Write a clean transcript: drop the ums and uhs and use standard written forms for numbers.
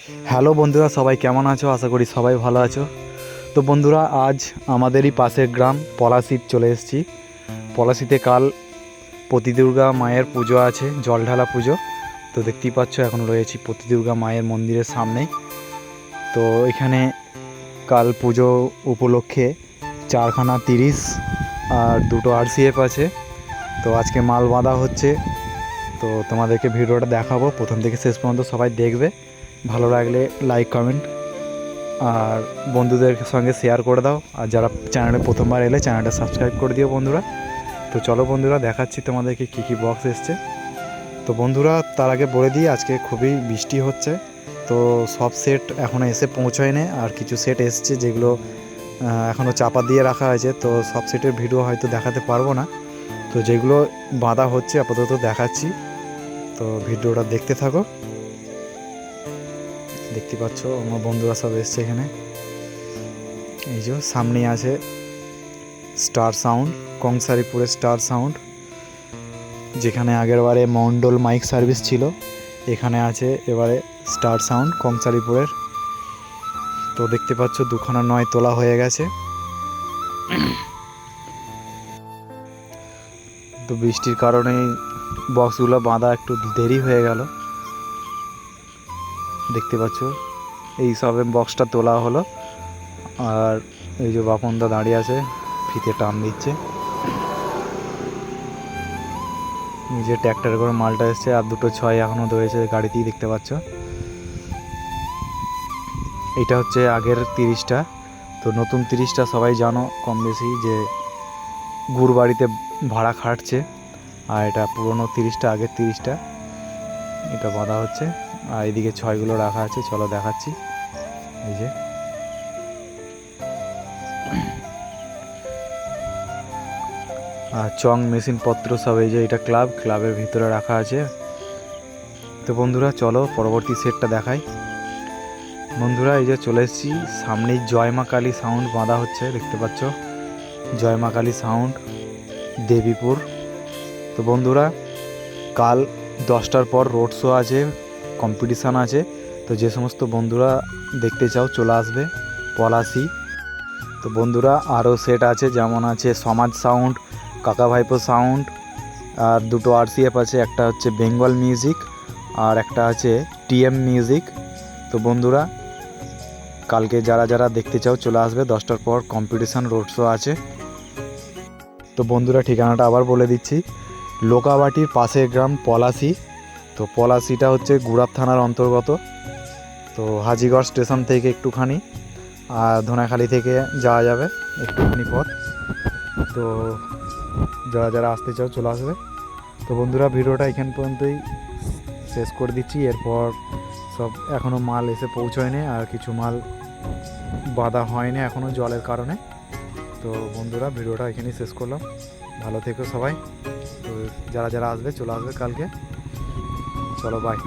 Hello বন্ধুরা, সবাই কেমন আছো? আশা করি সবাই ভালো আছো। তো বন্ধুরা, আজ আমাদেরই পাশের গ্রাম পলাশীতে চলে এসেছি। পলাশীতে কাল প্রতিদুর্গা মায়ের পুজো আছে, জলঢালা পুজো। তো দেখতেই পাচ্ছ, এখন রয়েছি প্রতিদুর্গা মায়ের মন্দিরের সামনেই। তো এখানে কাল পুজো উপলক্ষে 4খানা 30 আর 2টো RCF আছে। তো আজকে মাল বাঁধা হচ্ছে। তো তোমাদেরকে ভিডিওটা দেখাবো, প্রথম থেকে শেষ পর্যন্ত সবাই দেখবে। ভালো লাগলে লাইক কমেন্ট আর বন্ধুদের সঙ্গে শেয়ার করে দাও। আর যারা চ্যানেলে প্রথমবার এলে চ্যানেলটা সাবস্ক্রাইব করে দিও বন্ধুরা। তো চলো বন্ধুরা, দেখাচ্ছি তোমাদেরকে কী বক্স এসছে। তো বন্ধুরা, তার আগে বলে দিই, আজকে খুবই বৃষ্টি হচ্ছে। তো সব সেট এখনও এসে পৌঁছায়নি, আর কিছু সেট এসছে যেগুলো এখনও চাপা দিয়ে রাখা হয়েছে। তো সব সেটের ভিডিও হয়তো দেখাতে পারবো না। তো যেগুলো বাঁধা হচ্ছে আপাতত দেখাচ্ছি। তো ভিডিওটা দেখতে থাকো। দেখতে পাচ্ছ আমার বন্ধুরা সব এসছে এখানে। এই যে সামনেই আছে স্টার সাউন্ড, কংসারিপুরের স্টার সাউন্ড, যেখানে আগেরবারে মন্ডল মাইক সার্ভিস ছিল, এখানে আছে এবারে স্টার সাউন্ড কংসারিপুরের। তো দেখতে পাচ্ছ 2খানা 9 তোলা হয়ে গেছে। তো বৃষ্টির কারণে বক্সগুলো বাঁধা একটু দেরি হয়ে গেল। দেখতে পাচ্ছ এই সবে বক্সটা তোলা হলো। আর এই যে বাপনদা দাঁড়িয়ে আছে, ফিতে টান দিচ্ছে। নিজে ট্র্যাক্টরে করে মালটা এসছে, আর 2টো 6 এখনও রয়েছে গাড়িতেই, দেখতে পাচ্ছ। এটা হচ্ছে আগের 30টা। তো নতুন 30টা সবাই জানো কম বেশি যে গুড় বাড়িতে ভাড়া খাটছে। আর এটা পুরনো 30টা, আগের 30টা। এটা বাঁধা হচ্ছে। আর এদিকে 6গুলো রাখা আছে, চলো দেখাচ্ছি। এই যে আর চং মেশিনপত্র সব, এই যে এটা ক্লাবের ভিতরে রাখা আছে। তো বন্ধুরা চলো পরবর্তী সেটটা দেখাই। বন্ধুরা, এই যে চলে এসেছি, সামনেই জয় মা কালী সাউন্ড বাঁধা হচ্ছে, দেখতে পাচ্ছ। জয় মা কালী সাউন্ড, দেবীপুর। তো বন্ধুরা, কাল 10টার পর রোড শো আছে, কম্পিটিশান আছে। তো যে সমস্ত বন্ধুরা দেখতে চাও চলে আসবে পলাশী। তো বন্ধুরা, আরও সেট আছে, যেমন আছে সমাজ সাউন্ড, কাকা ভাইপো সাউন্ড, আর 2টো RCF আছে। একটা হচ্ছে বেঙ্গল মিউজিক আর একটা আছে TM মিউজিক। তো বন্ধুরা, কালকে যারা যারা দেখতে চাও চলে আসবে, 10টার পর কম্পিটিশান রোড শো আছে। তো বন্ধুরা, ঠিকানাটা আবার বলে দিচ্ছি, লোকাবাটির পাশের গ্রাম পলাশী। তো পলাশীটা হচ্ছে গুড়াপ থানার অন্তর্গত। তো হাজিগড় স্টেশন থেকে একটুখানি, আর ধনাখালি থেকে যাওয়া যাবে একটুখানি পথ। তো যারা যারা আসতে চাও চলে আসবে। তো বন্ধুরা, ভিডিওটা এখান পর্যন্তই শেষ করে দিচ্ছি। এরপর সব এখনও মাল এসে পৌঁছয়নি, আর কিছু মাল বাঁধা হয়নি এখনও জলের কারণে। তো বন্ধুরা, ভিডিওটা এখানেই শেষ করলাম। ভালো থেকো সবাই। তো যারা যারা আসবে চলে আসবে কালকে। চলো বাই।